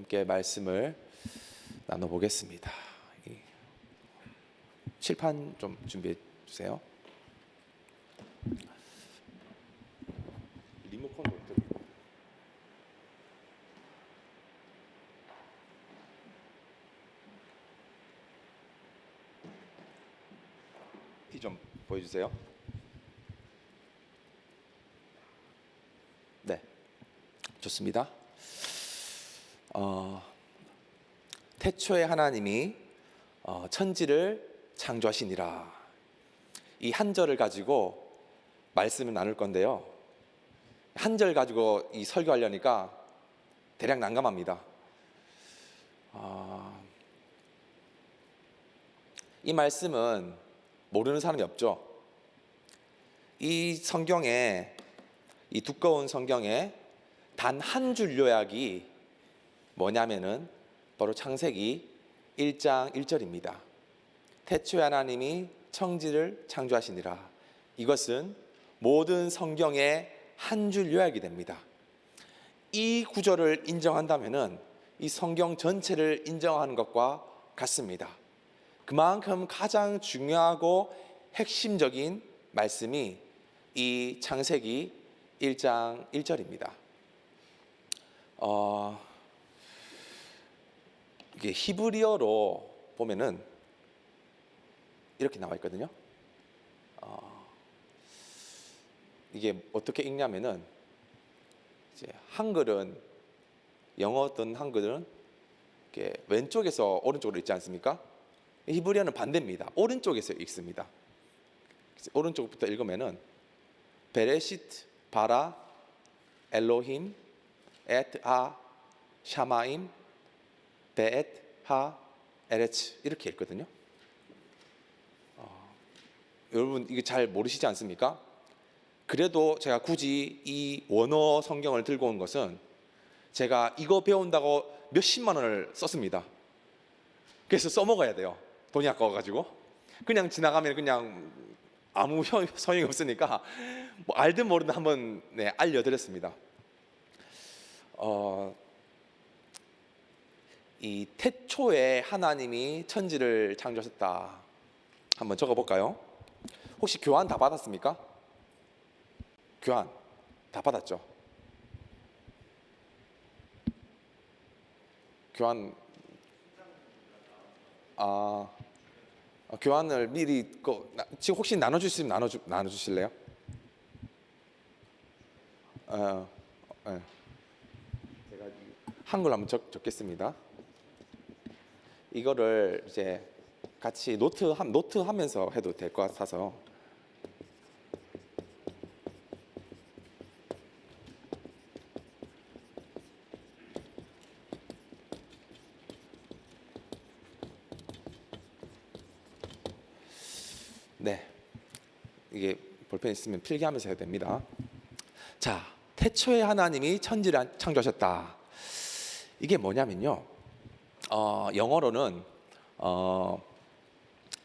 함께 말씀을 나눠보겠습니다. 칠판 좀 준비해 주세요. 리모컨도 없더라고요. 티 좀 보여주세요. 네, 좋습니다. 태초에 하나님이 천지를 창조하시니라. 이 한 절을 가지고 말씀을 나눌 건데요. 한 절 가지고 이 설교하려니까 대략 난감합니다. 이 말씀은 모르는 사람이 없죠. 이 성경에, 이 두꺼운 성경에 단 한 줄 요약이 뭐냐면은 바로 창세기 1장 1절입니다. 태초에 하나님이 천지를 창조하시니라. 이것은 모든 성경의 한 줄 요약이 됩니다. 이 구절을 인정한다면은 이 성경 전체를 인정하는 것과 같습니다. 그만큼 가장 중요하고 핵심적인 말씀이 이 창세기 1장 1절입니다. 이게 히브리어로 보면은 이렇게 나와 있거든요. 이게 어떻게 읽냐면은 이제 한글은, 영어 어떤 한글은 이렇게 왼쪽에서 오른쪽으로 읽지 않습니까? 히브리어는 반대입니다. 오른쪽에서 읽습니다. 오른쪽부터 읽으면은 베레시트 바라 엘로힘 엣 하 샤마임 베엣 하 에레츠 이렇게 읽거든요. 여러분 이게 잘 모르시지 않습니까? 그래도 제가 굳이 이 원어 성경을 들고 온 것은 제가 이거 배운다고 몇십만 원을 썼습니다. 그래서 써먹어야 돼요. 돈이 아까워가지고. 그냥 지나가면 그냥 아무 소용이 없으니까 뭐 알든 모르든 한번 알려드렸습니다. 이 태초에 하나님이 천지를 창조하셨다. 한번 적어볼까요? 혹시 교환 다 받았습니까? 교환 다 받았죠? 교환 교환을 미리 지금 혹시 나눠주시면 나눠주실래요? 제가 한글 한번 적겠습니다. 이거를 이제 같이 노트하면서 해도 될 것 같아서. 네, 이게 볼펜 있으면 필기하면서 해야 됩니다. 자, 태초에 하나님이 천지를 창조하셨다. 이게 뭐냐면요, 영어로는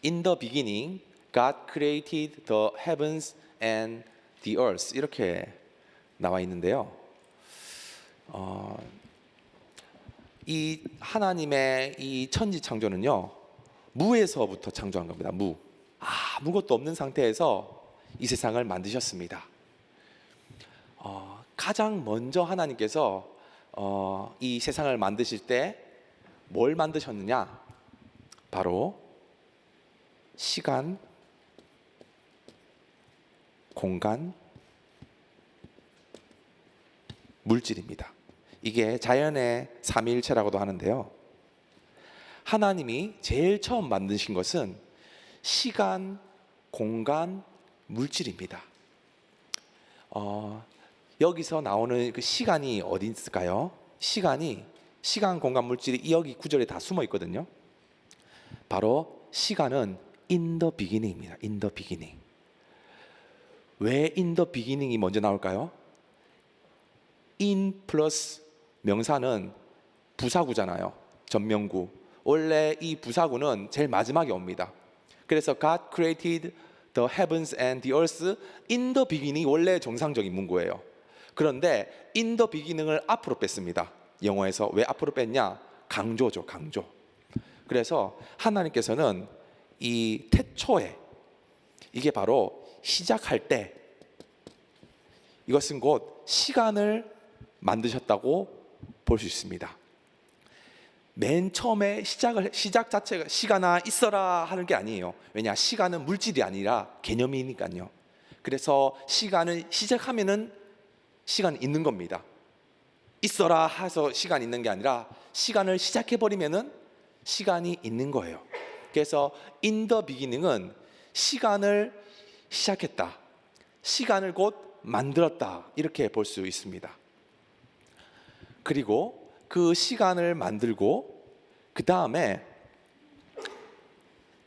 In the beginning, God created the heavens and the earth 이렇게 나와 있는데요. 이 하나님의 이 천지 창조는요, 무에서부터 창조한 겁니다. 아무것도 없는 상태에서 이 세상을 만드셨습니다. 가장 먼저 하나님께서 이 세상을 만드실 때 뭘 만드셨느냐? 바로 시간, 공간, 물질입니다. 이게 자연의 삼위일체라고도 하는데요. 하나님이 제일 처음 만드신 것은 시간, 공간, 물질입니다. 여기서 나오는 그 시간이 어디 있을까요? 시간, 공간, 물질이 여기 구절에 다 숨어 있거든요. 바로 시간은 in the beginning입니다. in the beginning. 왜 in the beginning이 먼저 나올까요? in 플러스 명사는 부사구잖아요. 전명구. 원래 이 부사구는 제일 마지막에 옵니다. 그래서 God created the heavens and the earth in the beginning 원래 정상적인 문구예요. 그런데 in the beginning을 앞으로 뺐습니다. 영어에서 왜 앞으로 뺐냐? 강조죠, 강조. 그래서 하나님께서는 이 태초에, 이게 바로 시작할 때, 이것은 곧 시간을 만드셨다고 볼 수 있습니다. 맨 처음에 시작 자체가 시간아 있어라 하는 게 아니에요. 왜냐? 시간은 물질이 아니라 개념이니까요. 그래서 시간을 시작하면은 시간이 있는 겁니다. 있어라 해서 시간이 있는 게 아니라 시간을 시작해 버리면은 시간이 있는 거예요. 그래서 in the beginning은 시간을 시작했다, 시간을 곧 만들었다, 이렇게 볼 수 있습니다. 그리고 그 시간을 만들고 그 다음에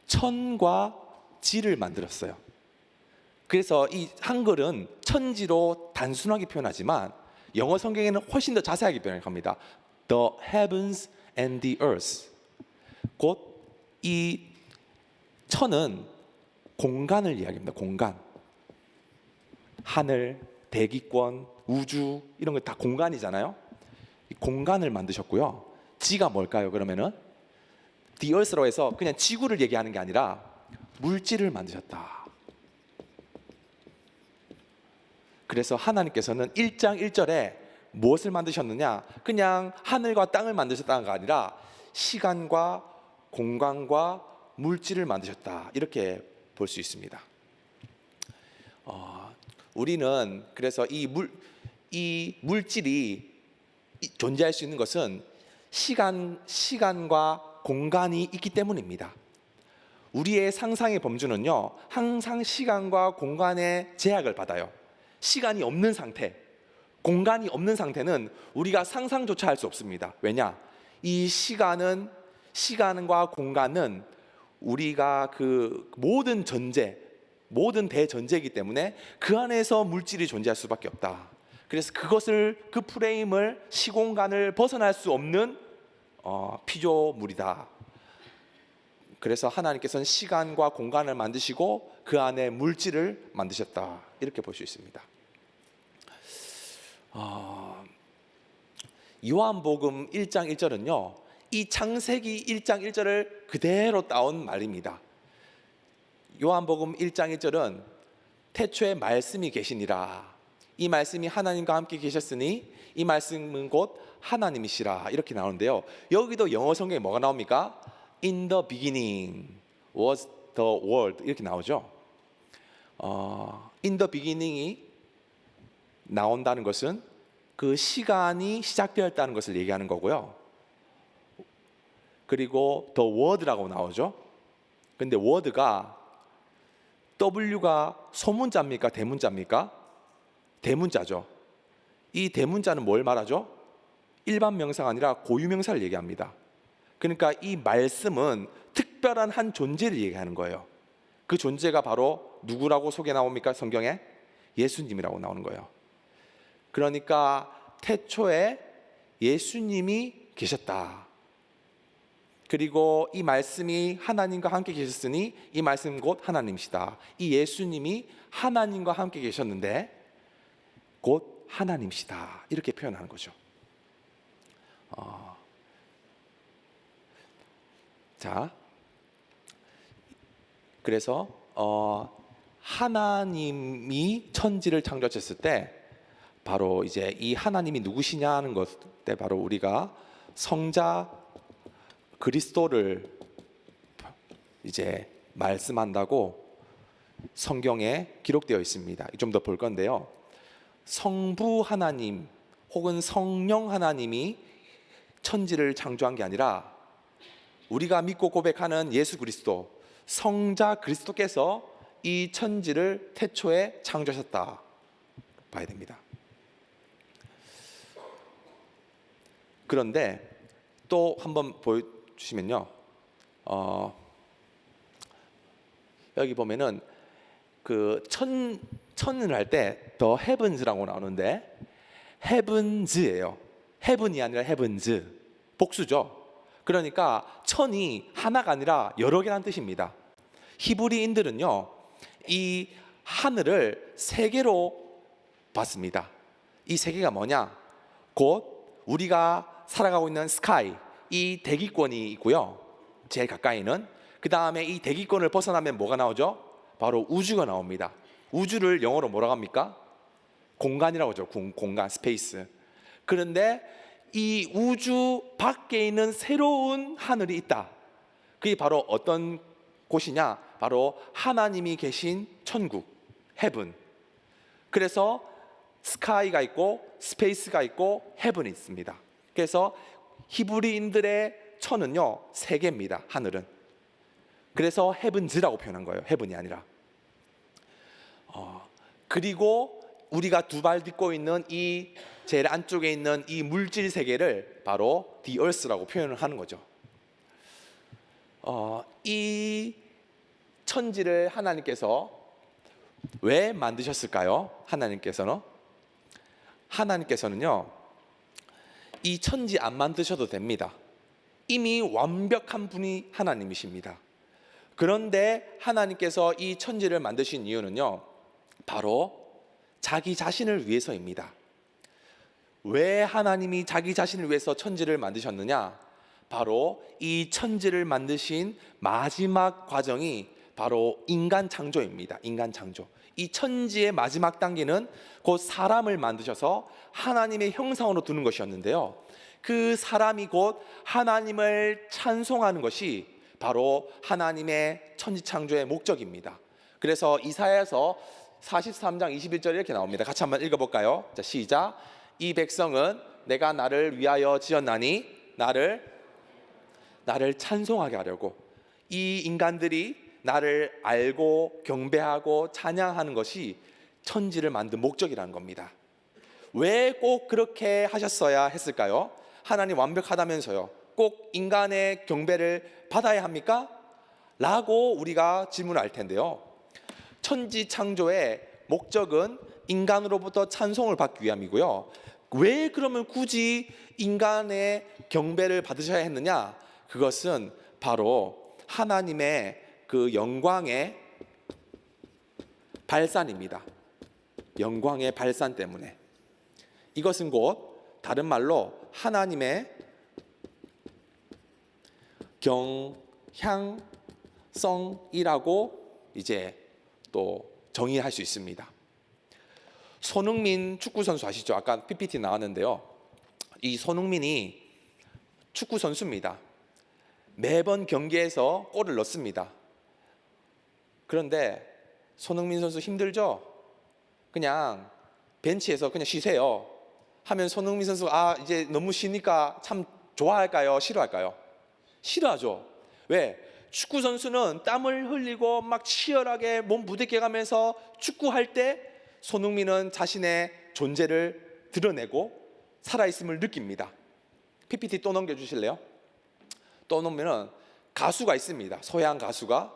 천과 지를 만들었어요. 그래서 이 한글은 천지로 단순하게 표현하지만 영어 성경에는 훨씬 더 자세하게 표현합니다. The heavens and the earth. 곧 이 천은 공간을 이야기합니다. 공간. 하늘, 대기권, 우주, 이런 거 다 공간이잖아요. 이 공간을 만드셨고요. 지가 뭘까요? 그러면은 the earth로 해서 그냥 지구를 얘기하는 게 아니라 물질을 만드셨다. 그래서 하나님께서는 1장 1절에 무엇을 만드셨느냐? 그냥 하늘과 땅을 만드셨다가 아니라 시간과 공간과 물질을 만드셨다, 이렇게 볼 수 있습니다. 우리는 그래서 이 물질이 존재할 수 있는 것은 시간과 공간이 있기 때문입니다. 우리의 상상의 범주는요, 항상 시간과 공간의 제약을 받아요. 시간이 없는 상태, 공간이 없는 상태는 우리가 상상조차 할 수 없습니다. 왜냐? 이 시간과 공간은 우리가 그 모든 대전제이기 때문에 그 안에서 물질이 존재할 수밖에 없다. 그래서 그 프레임을, 시공간을 벗어날 수 없는 피조물이다. 그래서 하나님께서는 시간과 공간을 만드시고 그 안에 물질을 만드셨다, 이렇게 볼 수 있습니다. 요한복음 1장 1절은요 이 창세기 1장 1절을 그대로 따온 말입니다. 요한복음 1장 1절은 태초에 말씀이 계시니라, 이 말씀이 하나님과 함께 계셨으니 이 말씀은 곧 하나님이시라, 이렇게 나오는데요. 여기도 영어 성경에 뭐가 나옵니까? In the beginning was the word, 이렇게 나오죠. In the beginning이 나온다는 것은 그 시간이 시작되었다는 것을 얘기하는 거고요. 그리고 the word라고 나오죠. 근데 word가 W가 소문자입니까? 대문자입니까? 대문자죠. 이 대문자는 뭘 말하죠? 일반 명사가 아니라 고유명사를 얘기합니다. 그러니까 이 말씀은 특별한 한 존재를 얘기하는 거예요. 그 존재가 바로 누구라고 소개 나옵니까? 성경에? 예수님이라고 나오는 거예요. 그러니까 태초에 예수님이 계셨다. 그리고 이 말씀이 하나님과 함께 계셨으니 이 말씀 곧 하나님이시다. 이 예수님이 하나님과 함께 계셨는데 곧 하나님이시다, 이렇게 표현하는 거죠. 자, 그래서 하나님이 천지를 창조하셨을 때 바로 이제 이 하나님이 누구시냐 하는 것 때 바로 우리가 성자 그리스도를 이제 말씀한다고 성경에 기록되어 있습니다. 좀 더 볼 건데요. 성부 하나님 혹은 성령 하나님이 천지를 창조한 게 아니라 우리가 믿고 고백하는 예수 그리스도, 성자 그리스도께서 이 천지를 태초에 창조하셨다 봐야 됩니다. 그런데 또 한번 보여주시면요, 여기 보면은 그 천을 할 때 the heavens라고 나오는데 heavens예요. heaven이 아니라 heavens, 복수죠. 그러니까 천이 하나가 아니라 여러 개라는 뜻입니다. 히브리인들은요 이 하늘을 세 개로 봤습니다. 이 세 개가 뭐냐? 곧 우리가 살아가고 있는 스카이, 이 대기권이 있고요. 제일 가까이는. 그 다음에 이 대기권을 벗어나면 뭐가 나오죠? 바로 우주가 나옵니다. 우주를 영어로 뭐라고 합니까? 공간이라고 하죠. 공간, 스페이스. 그런데 이 우주 밖에 있는 새로운 하늘이 있다. 그게 바로 어떤 곳이냐? 바로 하나님이 계신 천국, 헤븐. 그래서 스카이가 있고 스페이스가 있고 헤븐이 있습니다. 그래서 히브리인들의 천은요, 세 개입니다. 하늘은. 그래서 헤븐즈라고 표현한 거예요. 헤븐이 아니라. 그리고 우리가 두 발 딛고 있는 이 제일 안쪽에 있는 이 물질 세계를 바로 the earth라고 표현을 하는 거죠. 이 천지를 하나님께서 왜 만드셨을까요? 하나님께서는요, 이 천지 안 만드셔도 됩니다. 이미 완벽한 분이 하나님이십니다. 그런데 하나님께서 이 천지를 만드신 이유는요, 바로 자기 자신을 위해서입니다. 왜 하나님이 자기 자신을 위해서 천지를 만드셨느냐? 바로 이 천지를 만드신 마지막 과정이 바로 인간 창조입니다. 인간 창조. 이 천지의 마지막 단계는 곧 사람을 만드셔서 하나님의 형상으로 두는 것이었는데요. 그 사람이 곧 하나님을 찬송하는 것이 바로 하나님의 천지 창조의 목적입니다. 그래서 이사야서 43장 21절에 이렇게 나옵니다. 같이 한번 읽어볼까요? 자, 시작. 이 백성은 내가 나를 위하여 지었나니 나를 찬송하게 하려고. 이 인간들이 나를 알고 경배하고 찬양하는 것이 천지를 만든 목적이라는 겁니다. 왜 꼭 그렇게 하셨어야 했을까요? 하나님 완벽하다면서요. 꼭 인간의 경배를 받아야 합니까? 라고 우리가 질문할 텐데요. 천지 창조의 목적은 인간으로부터 찬송을 받기 위함이고요. 왜 그러면 굳이 인간의 경배를 받으셔야 했느냐? 그것은 바로 하나님의 그 영광의 발산입니다. 영광의 발산 때문에. 이것은 곧 다른 말로 하나님의 경향성이라고 이제 또 정의할 수 있습니다. 손흥민 축구 선수 아시죠? 아까 PPT 나왔는데요. 이 손흥민이 축구 선수입니다. 매번 경기에서 골을 넣습니다. 그런데 손흥민 선수 힘들죠? 그냥 벤치에서 그냥 쉬세요 하면 손흥민 선수가 이제 너무 쉬니까 참 좋아할까요? 싫어할까요? 싫어하죠. 왜? 축구 선수는 땀을 흘리고 막 치열하게 몸 부대껴가면서 축구할 때 손흥민은 자신의 존재를 드러내고 살아있음을 느낍니다. PPT 또 넘겨주실래요? 또 넘으면 가수가 있습니다. 서양 가수가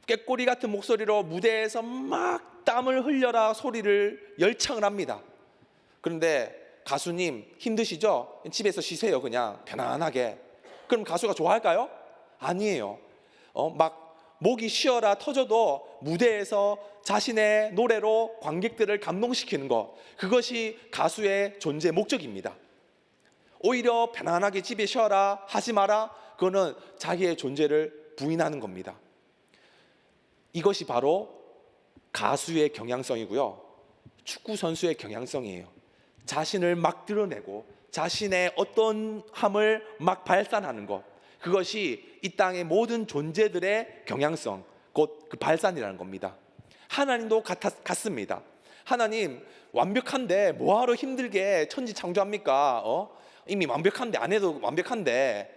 꾀꼬리 같은 목소리로 무대에서 막 땀을 흘려라 소리를 열창을 합니다. 그런데 가수님 힘드시죠? 집에서 쉬세요. 그냥 편안하게. 그럼 가수가 좋아할까요? 아니에요. 막 목이 쉬어라 터져도 무대에서 자신의 노래로 관객들을 감동시키는 것, 그것이 가수의 존재 목적입니다. 오히려 편안하게 집에 쉬어라 하지 마라, 그거는 자기의 존재를 부인하는 겁니다. 이것이 바로 가수의 경향성이고요, 축구 선수의 경향성이에요. 자신을 막 드러내고 자신의 어떤 함을 막 발산하는 것, 그것이 이 땅의 모든 존재들의 경향성, 곧 그 발산이라는 겁니다. 하나님도 같습니다. 하나님 완벽한데 뭐하러 힘들게 천지 창조합니까? 이미 완벽한데, 안 해도 완벽한데.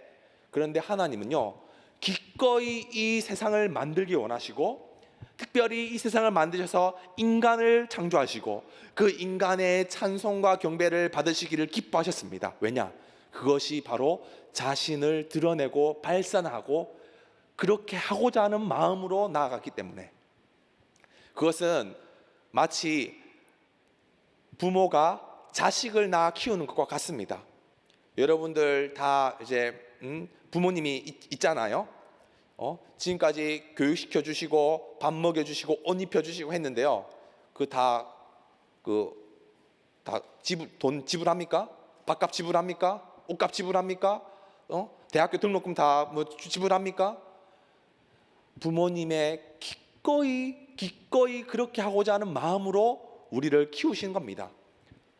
그런데 하나님은요, 기꺼이 이 세상을 만들기 원하시고 특별히 이 세상을 만드셔서 인간을 창조하시고 그 인간의 찬송과 경배를 받으시기를 기뻐하셨습니다. 왜냐? 그것이 바로 자신을 드러내고 발산하고 그렇게 하고자 하는 마음으로 나아갔기 때문에. 그것은 마치 부모가 자식을 낳아 키우는 것과 같습니다. 여러분들 다 이제 부모님이 있잖아요. 지금까지 교육시켜 주시고 밥 먹여 주시고 옷 입혀 주시고 했는데요. 다 돈 지불합니까? 밥값 지불합니까? 옷값 지불합니까? 대학교 등록금 다 뭐 지불합니까? 부모님의 기꺼이 그렇게 하고자 하는 마음으로 우리를 키우신 겁니다.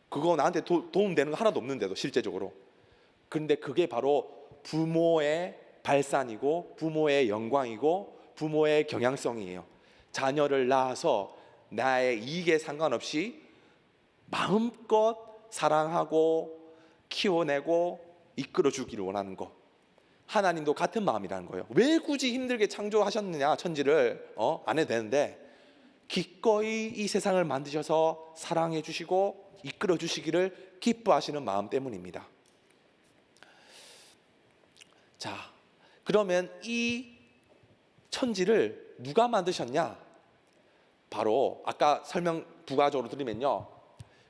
그거 나한테 도움되는 거 하나도 없는데도 실제적으로. 그런데 그게 바로 부모의 발산이고 부모의 영광이고 부모의 경향성이에요. 자녀를 낳아서 나의 이익에 상관없이 마음껏 사랑하고 키워내고 이끌어주기를 원하는 거. 하나님도 같은 마음이라는 거예요. 왜 굳이 힘들게 창조하셨느냐, 천지를 안 해도 되는데 기꺼이 이 세상을 만드셔서 사랑해 주시고 이끌어 주시기를 기뻐하시는 마음 때문입니다. 자, 그러면 이 천지를 누가 만드셨냐? 바로 아까 설명 부가적으로 드리면요,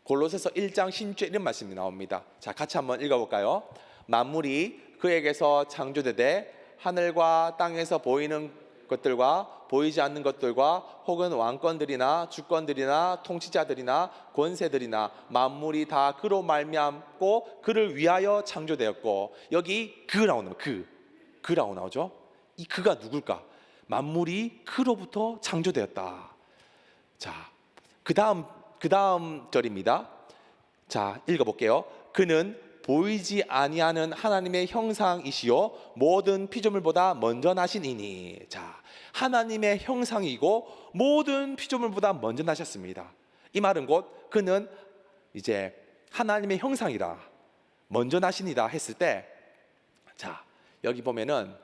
골로새서 1장 16절 이런 말씀이 나옵니다. 자, 같이 한번 읽어볼까요? 만물이 그에게서 창조되되 하늘과 땅에서 보이는 것들과 보이지 않는 것들과 혹은 왕권들이나 주권들이나 통치자들이나 권세들이나 만물이 다 그로 말미암고 그를 위하여 창조되었고, 여기 그라고 나오면 그라고 나오죠. 이 그가 누굴까? 만물이 그로부터 창조되었다. 자, 그 다음 절입니다. 자, 읽어볼게요. 그는 보이지 아니하는 하나님의 형상이시요 모든 피조물보다 먼저 나신 이니. 자, 하나님의 형상이고 모든 피조물보다 먼저 나셨습니다. 이 말은 곧 그는 이제 하나님의 형상이라 먼저 나신이다 했을 때, 자, 여기 보면은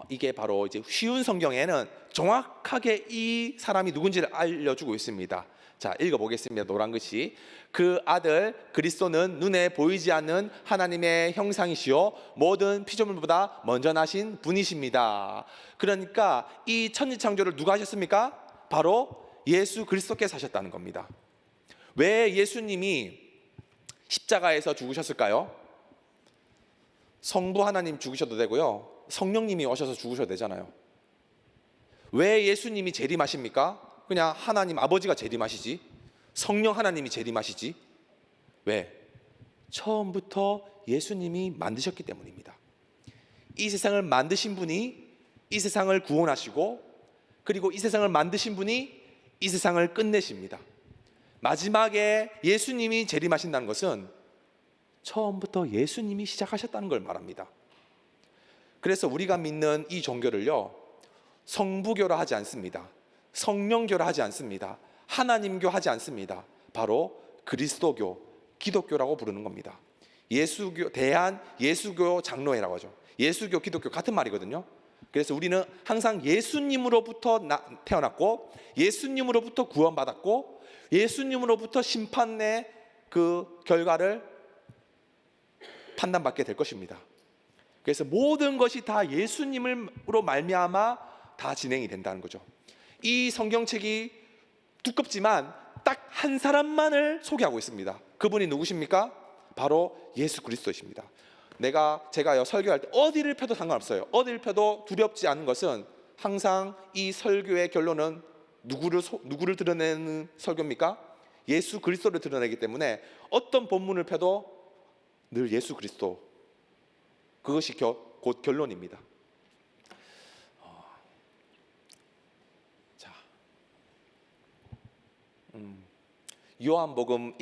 이게 바로 이제 쉬운 성경에는 정확하게 이 사람이 누군지를 알려주고 있습니다. 자, 읽어보겠습니다. 노란 글씨. 그 아들 그리스도는 눈에 보이지 않는 하나님의 형상이시요 모든 피조물보다 먼저 나신 분이십니다. 그러니까 이 천지창조를 누가 하셨습니까? 바로 예수 그리스도께서 하셨다는 겁니다. 왜 예수님이 십자가에서 죽으셨을까요? 성부 하나님 죽으셔도 되고요, 성령님이 오셔서 죽으셔도 되잖아요. 왜 예수님이 재림하십니까? 그냥 하나님 아버지가 재림하시지 성령 하나님이 재림하시지? 왜? 처음부터 예수님이 만드셨기 때문입니다. 이 세상을 만드신 분이 이 세상을 구원하시고, 그리고 이 세상을 만드신 분이 이 세상을 끝내십니다. 마지막에 예수님이 재림하신다는 것은 처음부터 예수님이 시작하셨다는 걸 말합니다. 그래서 우리가 믿는 이 종교를요, 성부교라 하지 않습니다. 성령교라 하지 않습니다. 하나님교 하지 않습니다. 바로 그리스도교, 기독교라고 부르는 겁니다. 대한 예수교 장로회라고 하죠. 예수교, 기독교 같은 말이거든요. 그래서 우리는 항상 예수님으로부터 태어났고, 예수님으로부터 구원받았고, 예수님으로부터 심판의 그 결과를 판단받게 될 것입니다. 그래서 모든 것이 다 예수님으로 말미암아 다 진행이 된다는 거죠. 이 성경책이 두껍지만 딱 한 사람만을 소개하고 있습니다. 그분이 누구십니까? 바로 예수 그리스도이십니다. 제가 설교할 때 어디를 펴도 상관없어요. 어디를 펴도 두렵지 않은 것은 항상 이 설교의 결론은 누구를 드러내는 설교입니까? 예수 그리스도를 드러내기 때문에 어떤 본문을 펴도 늘 예수 그리스도, 그것이 곧 결론입니다. 요한복음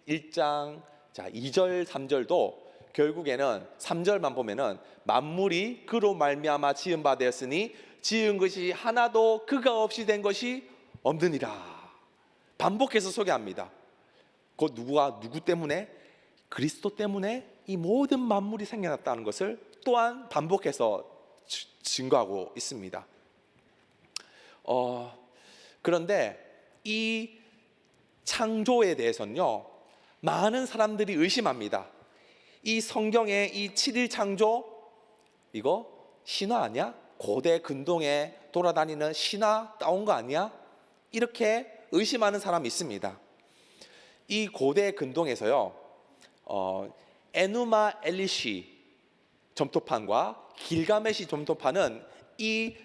1장 2절 3절도 결국에는 3절만 보면은 만물이 그로 말미암아 지은 바 되었으니 지은 것이 하나도 그가 없이 된 것이 없느니라. 반복해서 소개합니다. 곧 누구 때문에? 그리스도 때문에 이 모든 만물이 생겨났다는 것을 또한 반복해서 증거하고 있습니다. 그런데 이 창조에 대해서는요, 많은 사람들이 의심합니다. 이 성경의 이 7일 창조, 이거 신화 아니야? 고대 근동에 돌아다니는 신화 따온 거 아니야? 이렇게 의심하는 사람이 있습니다. 이 고대 근동에서요, 에누마 엘리시 점토판과 길가메시 점토판은 이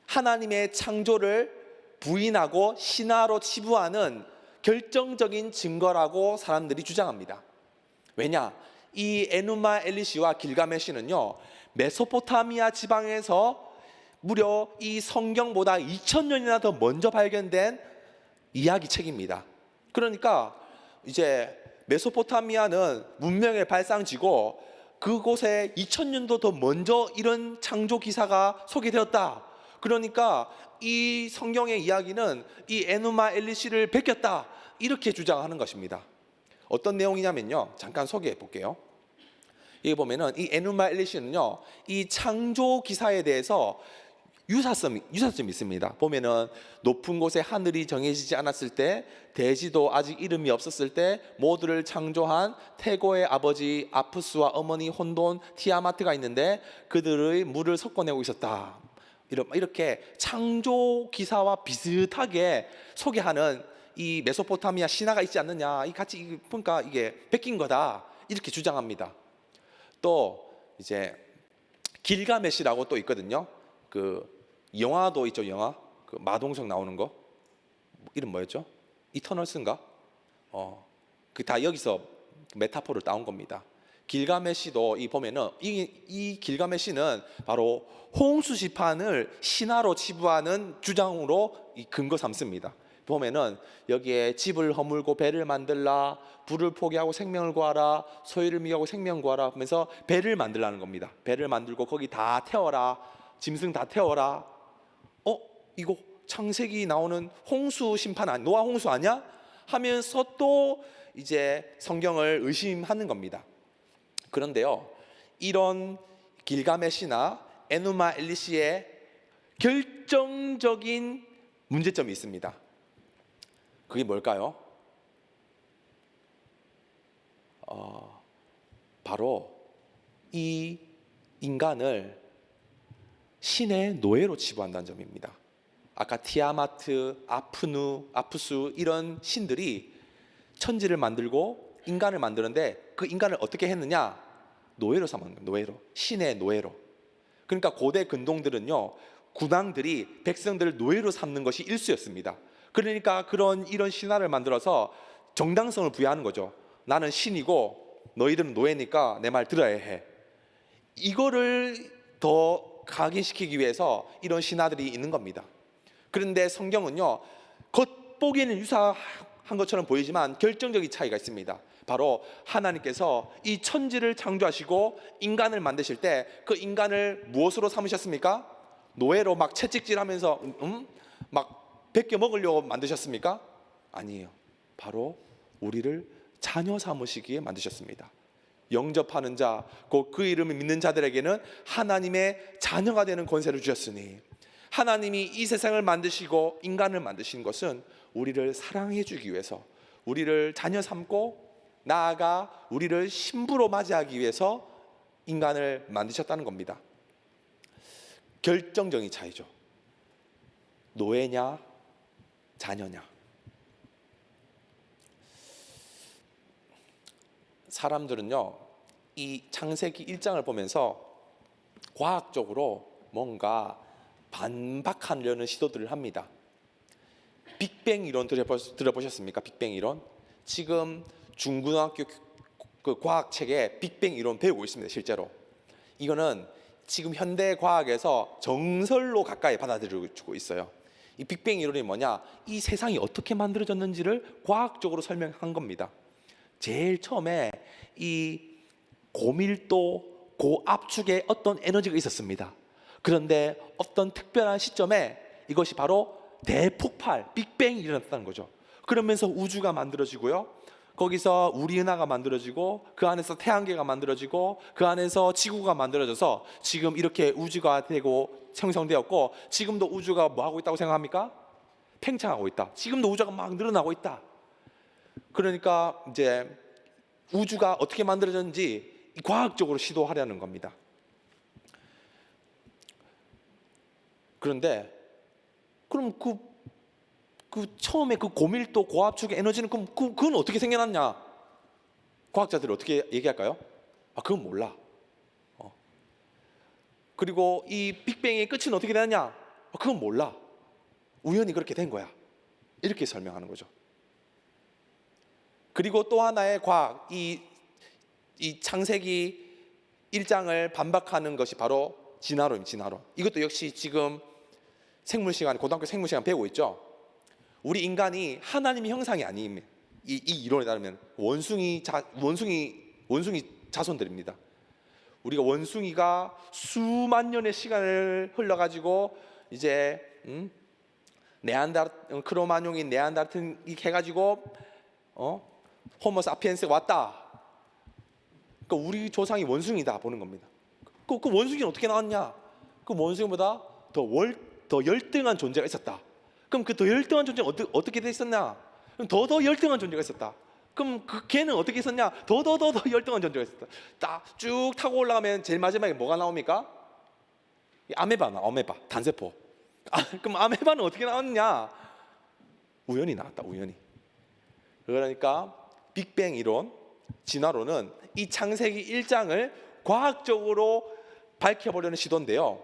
하나님의 창조를 부인하고 신화로 치부하는 결정적인 증거라고 사람들이 주장합니다. 왜냐? 이 에누마 엘리시와 길가메시는요, 메소포타미아 지방에서 무려 이 성경보다 2000년이나 더 먼저 발견된 이야기책입니다. 그러니까 이제 메소포타미아는 문명의 발상지고 그곳에 2000년도 더 먼저 이런 창조 기사가 소개되었다. 그러니까 이 성경의 이야기는 이 에누마 엘리시를 베꼈다, 이렇게 주장하는 것입니다. 어떤 내용이냐면요, 잠깐 소개해 볼게요. 여기 보면은 이 에누마 엘리시는요, 이 창조 기사에 대해서 유사점이 있습니다. 보면은 높은 곳에 하늘이 정해지지 않았을 때, 대지도 아직 이름이 없었을 때 모두를 창조한 태고의 아버지 아프스와 어머니 혼돈 티아마트가 있는데 그들의 물을 섞어내고 있었다. 이렇게 창조 기사와 비슷하게 소개하는 이 메소포타미아 신화가 있지 않느냐, 이 같이 보니까 이게 베낀 거다, 이렇게 주장합니다. 또 이제 길가메시라고 또 있거든요. 그 영화도 있죠, 영화. 그 마동석 나오는 거. 이름 뭐였죠? 이터널스인가? 그 다 여기서 메타포를 따온 겁니다. 길가메시도 이 보면은 이 길가메시는 바로 홍수 시판을 신화로 치부하는 주장으로 이 근거 삼습니다. 보면은 여기에 집을 허물고 배를 만들라, 불을 포기하고 생명을 구하라, 소유를 미하고 생명 구하라 하면서 배를 만들라는 겁니다. 배를 만들고 거기 다 태워라, 짐승 다 태워라. 이거 창세기 나오는 홍수 심판 노아 홍수 아니야? 하면서 또 이제 성경을 의심하는 겁니다. 그런데요, 이런 길가메시나 에누마 엘리시의 결정적인 문제점이 있습니다. 그게 뭘까요? 바로 이 인간을 신의 노예로 치부한다는 점입니다. 아까 티아마트, 아프수 이런 신들이 천지를 만들고 인간을 만드는데 그 인간을 어떻게 했느냐? 노예로 삼은 거예요. 노예로, 신의 노예로. 그러니까 고대 근동들은요, 군왕들이 백성들을 노예로 삼는 것이 일수였습니다. 그러니까 이런 신화를 만들어서 정당성을 부여하는 거죠. 나는 신이고 너희들은 노예니까 내 말 들어야 해. 이거를 더 각인시키기 위해서 이런 신화들이 있는 겁니다. 그런데 성경은요, 겉보기에는 유사한 것처럼 보이지만 결정적인 차이가 있습니다. 바로 하나님께서 이 천지를 창조하시고 인간을 만드실 때 그 인간을 무엇으로 삼으셨습니까? 노예로 막 채찍질하면서 막 베껴 먹으려고 만드셨습니까? 아니에요. 바로 우리를 자녀 삼으시기에 만드셨습니다. 영접하는 자, 곧 그 이름을 믿는 자들에게는 하나님의 자녀가 되는 권세를 주셨으니, 하나님이 이 세상을 만드시고 인간을 만드신 것은 우리를 사랑해 주기 위해서, 우리를 자녀 삼고 나아가 우리를 신부로 맞이하기 위해서 인간을 만드셨다는 겁니다. 결정적인 차이죠. 노예냐 자녀냐. 사람들은요, 이 창세기 1장을 보면서 과학적으로 뭔가 반박하려는 시도들을 합니다. 빅뱅 이론 들어보셨습니까? 빅뱅 이론. 지금 중고등학교 그 과학책에 빅뱅 이론 배우고 있습니다. 실제로 이거는 지금 현대 과학에서 정설로 가까이 받아들여지고 있어요. 이 빅뱅 이론이 뭐냐? 이 세상이 어떻게 만들어졌는지를 과학적으로 설명한 겁니다. 제일 처음에 이 고밀도 고압축의 어떤 에너지가 있었습니다. 그런데 어떤 특별한 시점에 이것이 바로 대폭발, 빅뱅이 일어났다는 거죠. 그러면서 우주가 만들어지고요, 거기서 우리 은하가 만들어지고 그 안에서 태양계가 만들어지고 그 안에서 지구가 만들어져서 지금 이렇게 우주가 되고 형성되었고, 지금도 우주가 뭐 하고 있다고 생각합니까? 팽창하고 있다. 지금도 우주가 막 늘어나고 있다. 그러니까 이제 우주가 어떻게 만들어졌는지 과학적으로 시도하려는 겁니다. 그런데 그럼 그 처음에 그 고밀도 고압축의 에너지는 그건 어떻게 생겨났냐? 과학자들이 어떻게 얘기할까요? 그건 몰라. 그리고 이 빅뱅의 끝은 어떻게 되느냐? 그건 몰라. 우연히 그렇게 된 거야. 이렇게 설명하는 거죠. 그리고 또 하나의 과학, 이 이 창세기 1장을 반박하는 것이 바로 진화론입니다. 진화론. 이것도 역시 지금 생물 시간, 고등학교 생물 시간 배우고 있죠. 우리 인간이 하나님의 형상이 아닙니다. 이 이론에 따르면 원숭이 자손들입니다. 우리가 원숭이가 수만 년의 시간을 흘러가지고 이제 크로마뇽인 네안데르탈 해가지고 호모 사피엔스가 왔다. 그러니까 우리 조상이 원숭이다 보는 겁니다. 그 원숭이는 어떻게 나왔냐? 그 원숭이보다 더 열등한 존재가 있었다. 그럼 그 더 열등한 존재는 어떻게 돼 있었냐? 그럼 더 열등한 존재가 있었다. 그럼 그 걔는 어떻게 있었냐? 더 열등한 존재가 있었다. 딱 쭉 타고 올라가면 제일 마지막에 뭐가 나옵니까? 아메바, 단세포. 그럼 아메바는 어떻게 나왔냐? 우연히 나왔다. 우연히. 그러니까 빅뱅 이론, 진화론은 이 창세기 1장을 과학적으로 밝혀보려는 시도인데요.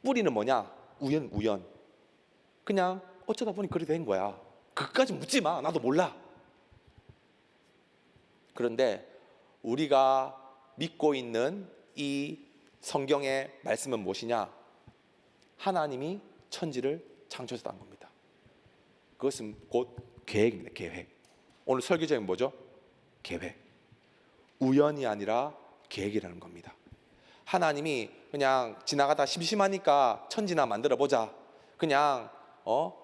뿌리는 뭐냐? 우연. 그냥 어쩌다 보니 그렇게 된 거야. 그것까지 묻지 마. 나도 몰라. 그런데 우리가 믿고 있는 이 성경의 말씀은 무엇이냐? 하나님이 천지를 창조하셨다는 겁니다. 그것은 곧 계획입니다. 계획. 오늘 설교 제목은 뭐죠? 계획. 우연이 아니라 계획이라는 겁니다. 하나님이 그냥 지나가다 심심하니까 천지나 만들어 보자. 그냥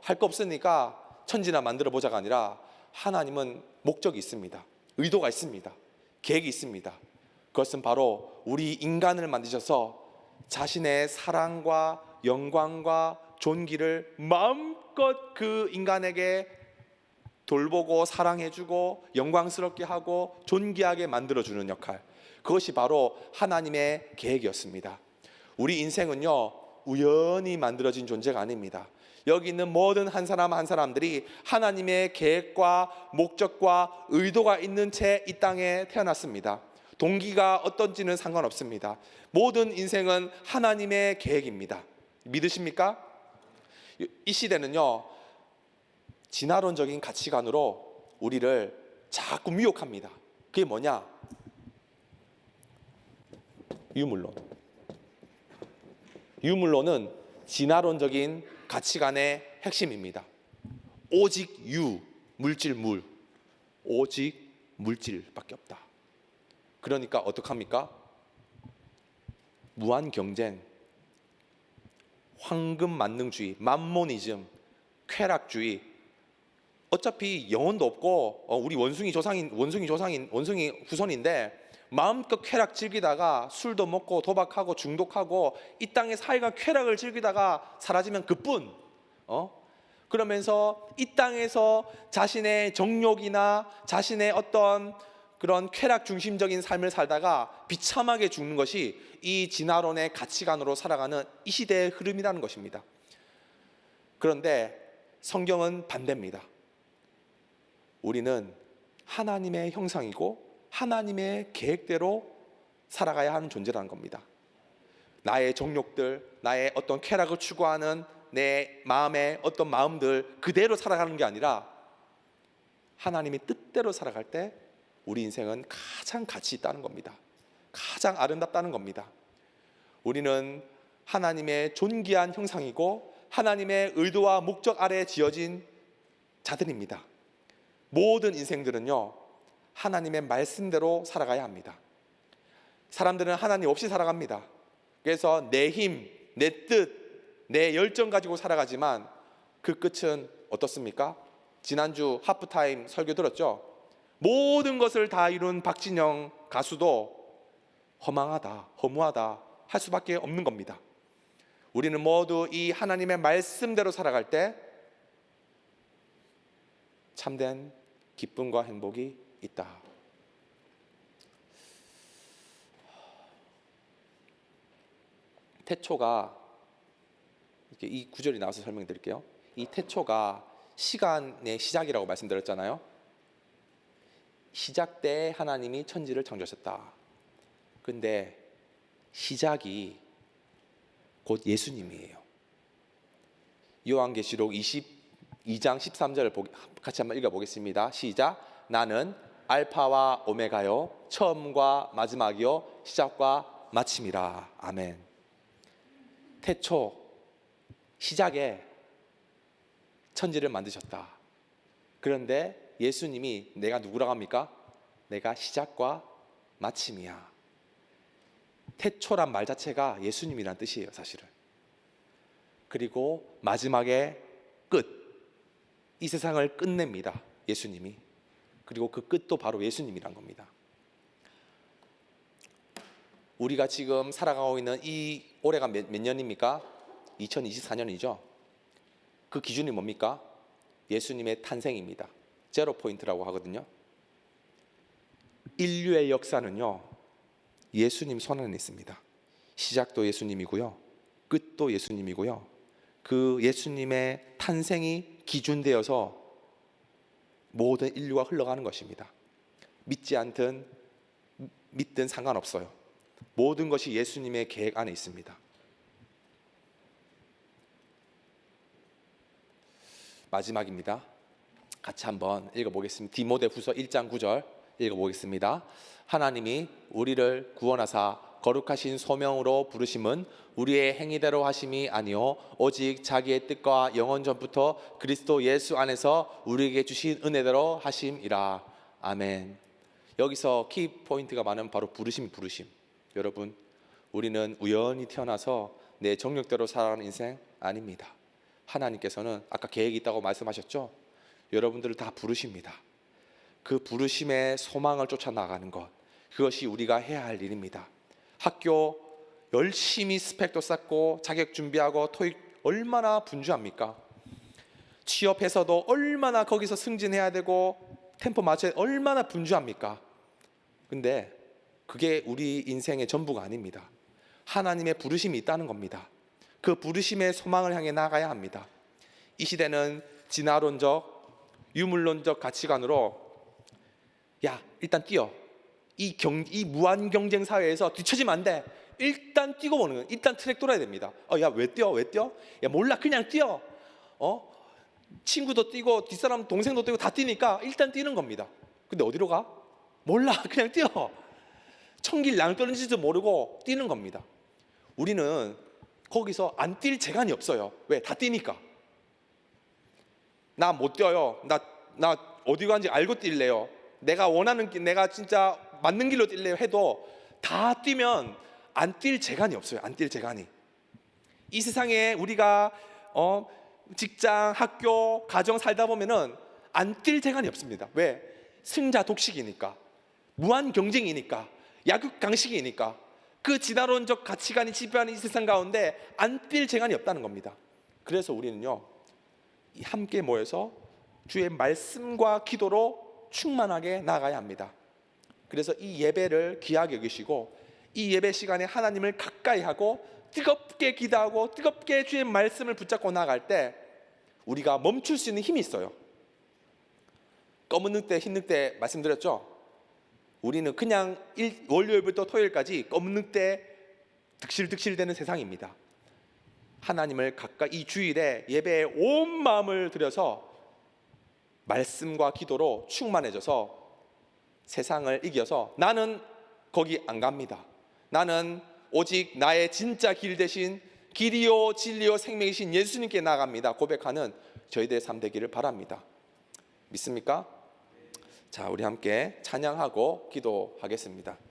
할 거 없으니까 천지나 만들어 보자가 아니라 하나님은 목적이 있습니다. 의도가 있습니다. 계획이 있습니다. 그것은 바로 우리 인간을 만드셔서 자신의 사랑과 영광과 존귀를 마음껏 그 인간에게 돌보고 사랑해주고 영광스럽게 하고 존귀하게 만들어주는 역할, 그것이 바로 하나님의 계획이었습니다. 우리 인생은요, 우연히 만들어진 존재가 아닙니다. 여기 있는 모든 한 사람 한 사람들이 하나님의 계획과 목적과 의도가 있는 채 이 땅에 태어났습니다. 동기가 어떤지는 상관없습니다. 모든 인생은 하나님의 계획입니다. 믿으십니까? 이 시대는요, 진화론적인 가치관으로 우리를 자꾸 미혹합니다. 그게 뭐냐? 유물론은 진화론적인 가치관의 핵심입니다. 오직 물질, 오직 물질밖에 없다. 그러니까 어떡합니까? 무한 경쟁, 황금 만능주의, 맘모니즘, 쾌락주의. 어차피 영혼도 없고 우리 원숭이 후손인데 마음껏 쾌락 즐기다가 술도 먹고 도박하고 중독하고 이 땅의 사회가 쾌락을 즐기다가 사라지면 그뿐. 그러면서 이 땅에서 자신의 정욕이나 자신의 어떤 그런 쾌락 중심적인 삶을 살다가 비참하게 죽는 것이 이 진화론의 가치관으로 살아가는 이 시대의 흐름이라는 것입니다. 그런데 성경은 반대입니다. 우리는 하나님의 형상이고 하나님의 계획대로 살아가야 하는 존재라는 겁니다. 나의 정욕들, 나의 어떤 쾌락을 추구하는 내 마음의 어떤 마음들 그대로 살아가는 게 아니라 하나님의 뜻대로 살아갈 때 우리 인생은 가장 가치 있다는 겁니다. 가장 아름답다는 겁니다. 우리는 하나님의 존귀한 형상이고 하나님의 의도와 목적 아래 지어진 자들입니다. 모든 인생들은요, 하나님의 말씀대로 살아가야 합니다. 사람들은 하나님 없이 살아갑니다. 그래서 내 힘, 내 뜻, 내 열정 가지고 살아가지만 그 끝은 어떻습니까? 지난주 하프타임 설교 들었죠? 모든 것을 다 이룬 박진영 가수도 허망하다, 허무하다 할 수밖에 없는 겁니다. 우리는 모두 이 하나님의 말씀대로 살아갈 때 참된 기쁨과 행복이 있다. 태초가, 이렇게 이 구절이 나와서 설명드릴게요. 이 태초가 시간의 시작이라고 말씀드렸잖아요. 시작 때 하나님이 천지를 창조하셨다. 근데 시작이 곧 예수님이에요. 요한계시록 22장 13절을 같이 한번 읽어보겠습니다. 시작. 나는 알파와 오메가요, 처음과 마지막이요, 시작과 마침이라. 아멘. 태초 시작에 천지를 만드셨다. 그런데 예수님이 내가 누구라고 합니까? 내가 시작과 마침이야. 태초란 말 자체가 예수님이란 뜻이에요, 사실은. 그리고 마지막에 끝, 이 세상을 끝냅니다, 예수님이. 그리고 그 끝도 바로 예수님이란 겁니다. 우리가 지금 살아가고 있는 이 올해가 몇 년입니까? 2024년이죠. 그 기준이 뭡니까? 예수님의 탄생입니다. 제로 포인트라고 하거든요. 인류의 역사는요, 예수님 손 안에 있습니다. 시작도 예수님이고요, 끝도 예수님이고요. 그 예수님의 탄생이 기준되어서 모든 인류가 흘러가는 것입니다. 믿지 않든 믿든 상관없어요. 모든 것이 예수님의 계획 안에 있습니다. 마지막입니다. 같이 한번 읽어보겠습니다. 디모데후서 1장 9절 읽어보겠습니다. 하나님이 우리를 구원하사 거룩하신 소명으로 부르심은 우리의 행위대로 하심이 아니요 오직 자기의 뜻과 영원 전부터 그리스도 예수 안에서 우리에게 주신 은혜대로 하심이라. 아멘. 여기서 키포인트가 많은 바로 부르심. 여러분, 우리는 우연히 태어나서 내 정력대로 살아가는 인생 아닙니다. 하나님께서는 아까 계획이 있다고 말씀하셨죠? 여러분들을 다 부르십니다. 그 부르심의 소망을 쫓아 나가는 것, 그것이 우리가 해야 할 일입니다. 학교 열심히 스펙도 쌓고 자격 준비하고 토익 얼마나 분주합니까? 취업해서도 얼마나 거기서 승진해야 되고 템포 맞춰야 얼마나 분주합니까? 근데 그게 우리 인생의 전부가 아닙니다. 하나님의 부르심이 있다는 겁니다. 그 부르심의 소망을 향해 나가야 합니다. 이 시대는 진화론적, 유물론적 가치관으로 야, 일단 뛰어. 이 무한 경쟁 사회에서 뒤처지면 안 돼. 일단 뛰고 보는 거예요. 일단 트랙 돌아야 됩니다. 야, 왜 뛰어? 야, 몰라, 그냥 뛰어. 친구도 뛰고 뒷사람 동생도 뛰고 다 뛰니까 일단 뛰는 겁니다. 근데 어디로 가? 몰라, 그냥 뛰어. 천길 낭떠러지도 모르고 뛰는 겁니다. 우리는 거기서 안 뛸 재간이 없어요. 왜? 다 뛰니까. 나 못 뛰어요. 나 어디 가는지 알고 뛸래요. 내가 원하는 길, 내가 진짜 맞는 길로 뛸래요 해도 다 뛰면 안 뛸 재간이 없어요. 안 뛸 재간이. 이 세상에 우리가 직장, 학교, 가정 살다 보면은 안 뛸 재간이 없습니다. 왜? 승자 독식이니까, 무한 경쟁이니까, 약육강식이니까, 그 진화론적 가치관이 지배하는 이 세상 가운데 안 뛸 재간이 없다는 겁니다. 그래서 우리는요, 함께 모여서 주의 말씀과 기도로 충만하게 나가야 합니다. 그래서 이 예배를 귀하게 여기시고 이 예배 시간에 하나님을 가까이 하고 뜨겁게 기도하고 뜨겁게 주의 말씀을 붙잡고 나갈 때 우리가 멈출 수 있는 힘이 있어요. 검은 늑대, 흰 늑대 말씀드렸죠? 우리는 그냥 월요일부터 토요일까지 검은 늑대 득실득실되는 세상입니다. 하나님을 가까이 이 주일에 예배에 온 마음을 들여서 말씀과 기도로 충만해져서 세상을 이겨서 나는 거기 안 갑니다. 나는 오직 나의 진짜 길 대신 길이요 진리요 생명이신 예수님께 나갑니다. 고백하는 저희들의 삶 되기를 바랍니다. 믿습니까? 자, 우리 함께 찬양하고 기도하겠습니다.